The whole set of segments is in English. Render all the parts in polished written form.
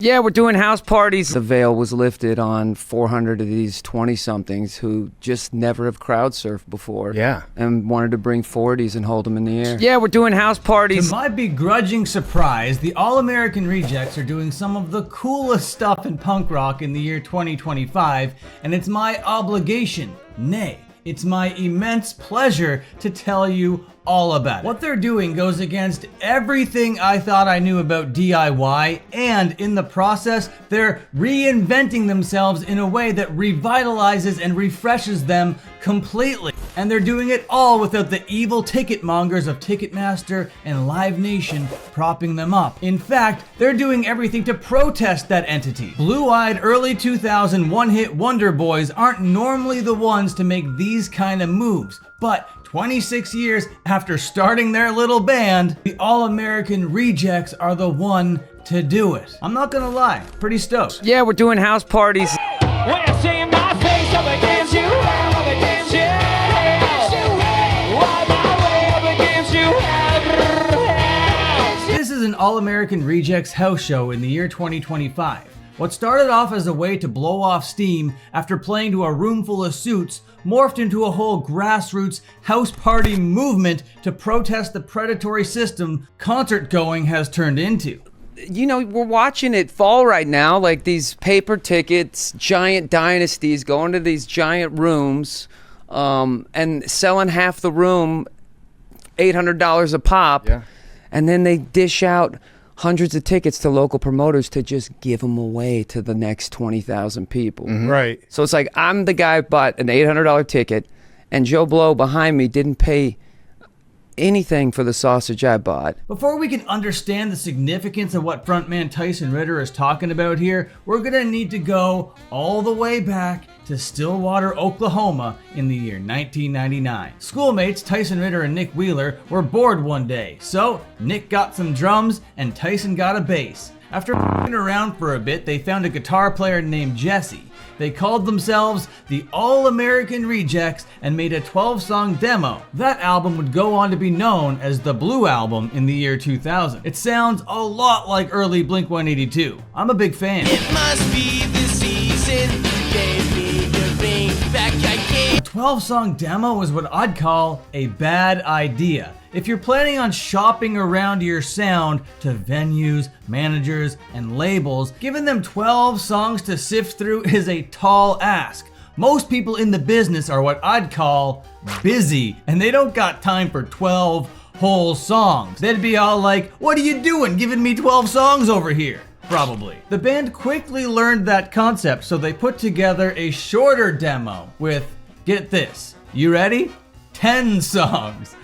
Yeah, we're doing house parties. The veil was lifted on 400 of these 20-somethings who just never have crowd surfed before. Yeah. And wanted to bring 40s and hold them in the air. Yeah, we're doing house parties. To my begrudging surprise, the All-American Rejects are doing some of the coolest stuff in punk rock in the year 2025, and it's my obligation, nay, it's my immense pleasure to tell you all about it. What they're doing goes against everything I thought I knew about DIY, and in the process, they're reinventing themselves in a way that revitalizes and refreshes them completely. And they're doing it all without the evil ticket mongers of Ticketmaster and Live Nation propping them up. In fact, they're doing everything to protest that entity. Blue-eyed early 2000 one-hit wonder boys aren't normally the ones to make these kind of moves, but 26 years after starting their little band, the All-American Rejects are the one to do it. I'm not gonna lie, pretty stoked. Yeah, we're doing house parties. We're seeing my face up against you, up against you. Why my way up against you? This is an All-American Rejects house show in the year 2025. What started off as a way to blow off steam after playing to a room full of suits morphed into a whole grassroots house party movement to protest the predatory system concert going has turned into. You know, we're watching it fall right now, like these paper tickets, giant dynasties going to these giant rooms and selling half the room $800 a pop. Yeah. And then they dish out hundreds of tickets to local promoters to just give them away to the next 20,000 people. Right. So it's like I'm the guy who bought an $800 ticket, and Joe Blow behind me didn't pay anything for the sausage I bought. Before we can understand the significance of what frontman Tyson Ritter is talking about here, we're gonna need to go all the way back to Stillwater, Oklahoma in the year 1999. Schoolmates Tyson Ritter and Nick Wheeler were bored one day, so Nick got some drums and Tyson got a bass. After f***ing around for a bit, they found a guitar player named Jesse. They called themselves the All-American Rejects and made a 12-song demo. That album would go on to be known as the Blue Album in the year 2000. It sounds a lot like early Blink-182. I'm a big fan. It must be the season. You gave me the ring back again. A 12-song demo is what I'd call a bad idea. If you're planning on shopping around your sound to venues, managers, and labels, giving them 12 songs to sift through is a tall ask. Most people in the business are what I'd call busy, and they don't got time for 12 whole songs. They'd be all like, "What are you doing giving me 12 songs over here?" Probably. The band quickly learned that concept, so they put together a shorter demo with, get this, you ready? 10 songs.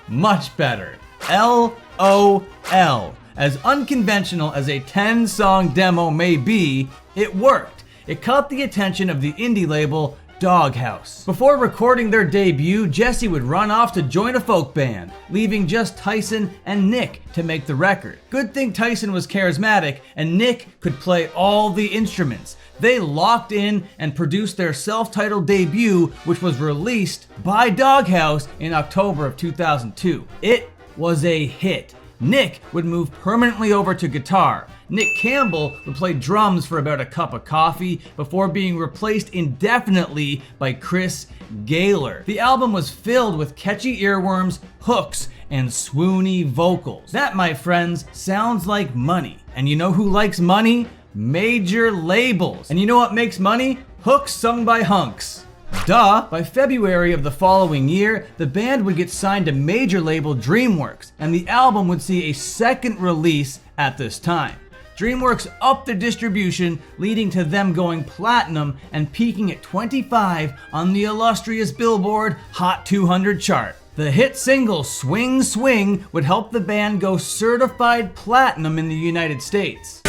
Much better. LOL. As unconventional as a 10-song demo may be, it worked. It caught the attention of the indie label Doghouse. Before recording their debut, Jesse would run off to join a folk band, leaving just Tyson and Nick to make the record. Good thing Tyson was charismatic and Nick could play all the instruments. They locked in and produced their self-titled debut, which was released by Doghouse in October of 2002. It was a hit. Nick would move permanently over to guitar. Nick Campbell would play drums for about a cup of coffee before being replaced indefinitely by Chris Gaylor. The album was filled with catchy earworms, hooks, and swoony vocals. That, my friends, sounds like money. And you know who likes money? Major labels. And you know what makes money? Hooks sung by hunks. Duh! By February of the following year, the band would get signed to major label DreamWorks, and the album would see a second release at this time. DreamWorks upped their distribution, leading to them going platinum and peaking at 25 on the illustrious Billboard Hot 200 chart. The hit single Swing Swing would help the band go certified platinum in the United States.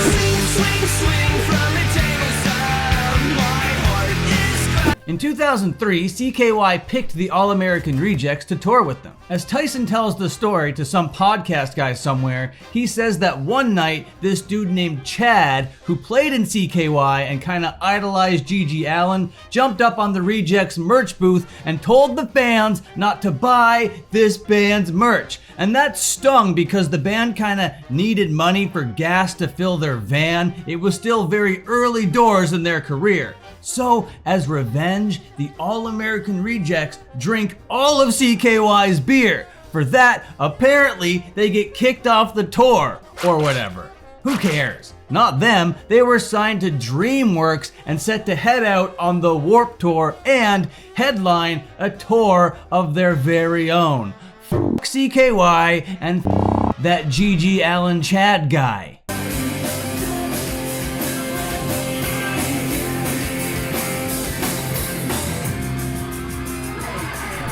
In 2003, CKY picked the All-American Rejects to tour with them. As Tyson tells the story to some podcast guy somewhere, he says that one night, this dude named Chad, who played in CKY and kinda idolized GG Allin, jumped up on the Rejects merch booth and told the fans not to buy this band's merch. And that stung because the band kinda needed money for gas to fill their van. It was still very early doors in their career. So, as revenge, the All-American Rejects drink all of CKY's beer. For that, apparently, they get kicked off the tour, or whatever. Who cares? Not them, they were signed to DreamWorks and set to head out on the Warped Tour and headline a tour of their very own. F CKY and that GG Allin Chad guy.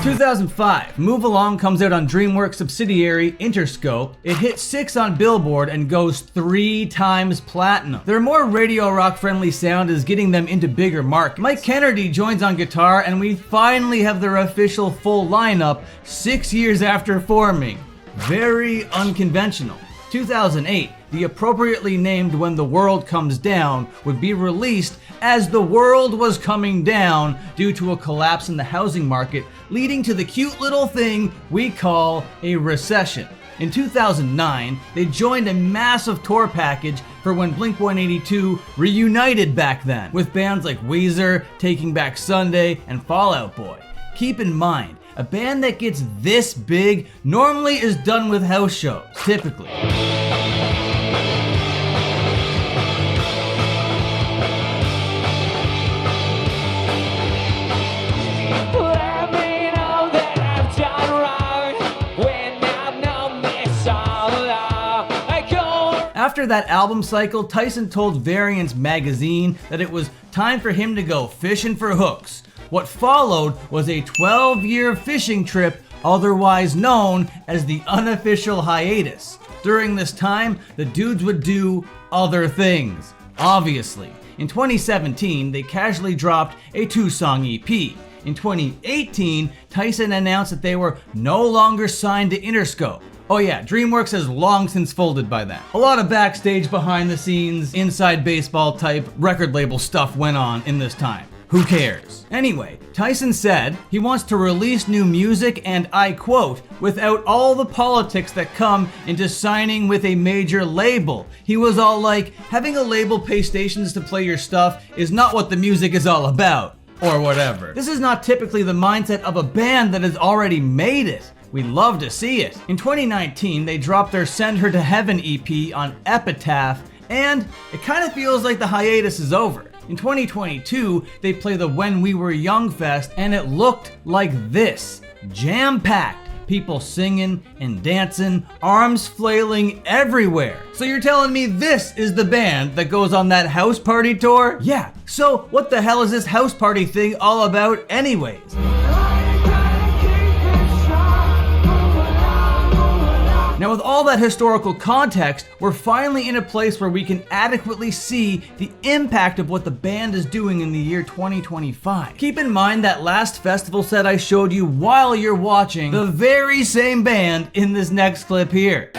2005, Move Along comes out on DreamWorks subsidiary Interscope. It hit 6 on Billboard and goes 3 times platinum. Their more radio rock friendly sound is getting them into bigger markets. Mike Kennedy joins on guitar and we finally have their official full lineup 6 years after forming. Very unconventional. 2008, the appropriately named When the World Comes Down would be released as the world was coming down due to a collapse in the housing market, leading to the cute little thing we call a recession. In 2009, they joined a massive tour package for when Blink-182 reunited back then, with bands like Weezer, Taking Back Sunday, and Fall Out Boy. Keep in mind, a band that gets this big normally is done with house shows, typically. After that album cycle, Tyson told Variance magazine that it was time for him to go fishing for hooks. What followed was a 12-year fishing trip, otherwise known as the unofficial hiatus. During this time, the dudes would do other things, obviously. In 2017, they casually dropped a 2-song EP. In 2018, Tyson announced that they were no longer signed to Interscope. Oh yeah, DreamWorks has long since folded by then. A lot of backstage, behind the scenes, inside baseball type record label stuff went on in this time. Who cares? Anyway, Tyson said he wants to release new music and, I quote, without all the politics that come into signing with a major label. He was all like, having a label pay stations to play your stuff is not what the music is all about, or whatever. This is not typically the mindset of a band that has already made it. We'd love to see it. In 2019, they dropped their Send Her to Heaven EP on Epitaph, and it kind of feels like the hiatus is over. In 2022, they play the When We Were Young Fest, and it looked like this. Jam-packed. People singing and dancing, arms flailing everywhere. So you're telling me this is the band that goes on that house party tour? Yeah, so what the hell is this house party thing all about anyways? Now, with all that historical context, we're finally in a place where we can adequately see the impact of what the band is doing in the year 2025. Keep in mind that last festival set I showed you while you're watching the very same band in this next clip here.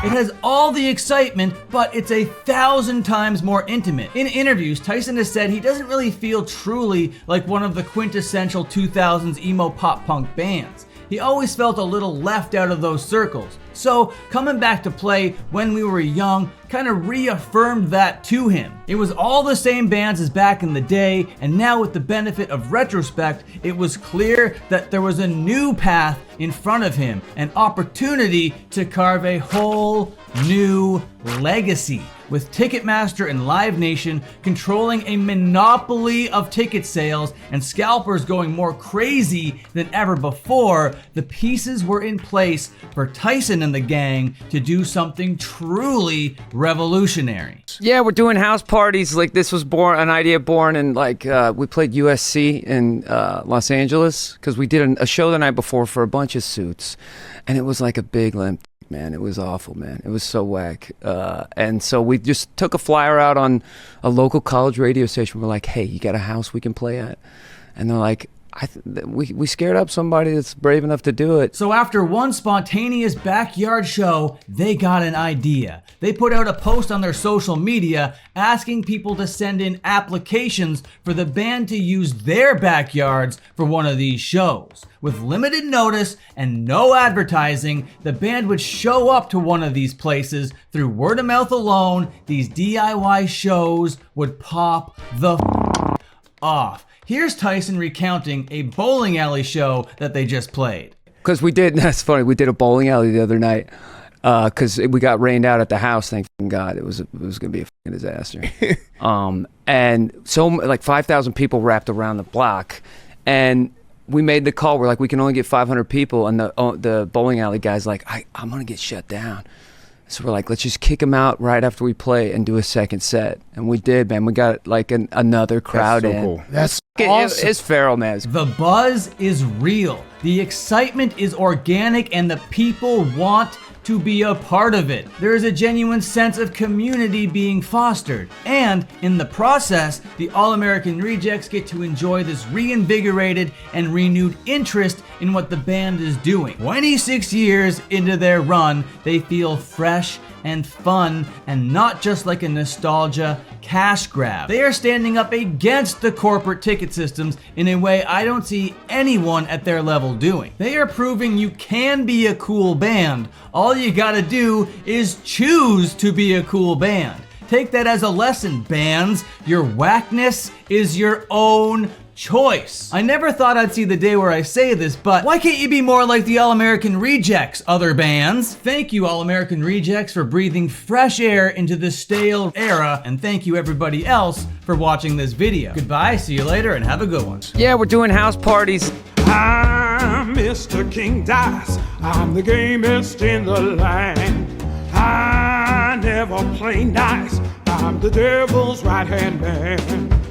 It has all the excitement, but it's 1,000 times more intimate. In interviews, Tyson has said he doesn't really feel truly like one of the quintessential 2000s emo pop punk bands. He always felt a little left out of those circles. So coming back to play When We Were Young kind of reaffirmed that to him. It was all the same bands as back in the day, and now with the benefit of retrospect, it was clear that there was a new path in front of him, an opportunity to carve a whole new legacy. with Ticketmaster and Live Nation controlling a monopoly of ticket sales and scalpers going more crazy than ever before, the pieces were in place for Tyson and the gang to do something truly revolutionary. Yeah, we're doing house parties. Like, this was an idea born in, like, we played USC in Los Angeles because we did a show the night before for a bunch of suits, and it was like a big limp. Man, it was awful, man. It was so whack. And so we just took a flyer out on a local college radio station. We're like, hey, you got a house we can play at? And they're like, we scared up somebody that's brave enough to do it. So after one spontaneous backyard show, they got an idea. They put out a post on their social media asking people to send in applications for the band to use their backyards for one of these shows. With limited notice and no advertising, the band would show up to one of these places through word of mouth alone. These DIY shows would pop the off. Here's Tyson recounting a bowling alley show that they just played. Because that's funny, we did a bowling alley the other night because we got rained out at the house, thank God. It was going to be a fucking disaster. And so, like, 5,000 people wrapped around the block. And we made the call. We're like, we can only get 500 people. And the bowling alley guy's like, I'm going to get shut down. So we're like, let's just kick them out right after we play and do a second set. And we did, man. We got like another crowd That's so in. cool. That's Awesome. It's feral, man. The buzz is real. The excitement is organic and the people want to be a part of it. There is a genuine sense of community being fostered. And in the process, the All-American Rejects get to enjoy this reinvigorated and renewed interest in what the band is doing. 26 years into their run, they feel fresh and fun and not just like a nostalgia cash grab. They are standing up against the corporate ticket systems in a way I don't see anyone at their level doing. They are proving you can be a cool band. All you gotta do is choose to be a cool band. Take that as a lesson, bands. Your whackness is your own choice. I never thought I'd see the day where I say this, but why can't you be more like the All-American Rejects, other bands? Thank you, All-American Rejects, for breathing fresh air into the stale era, and thank you everybody else for watching this video. Goodbye, see you later, and have a good one. Yeah, we're doing house parties. I'm Mr. King Dice. I'm the gamest in the land. I never play nice. I'm the devil's right-hand man.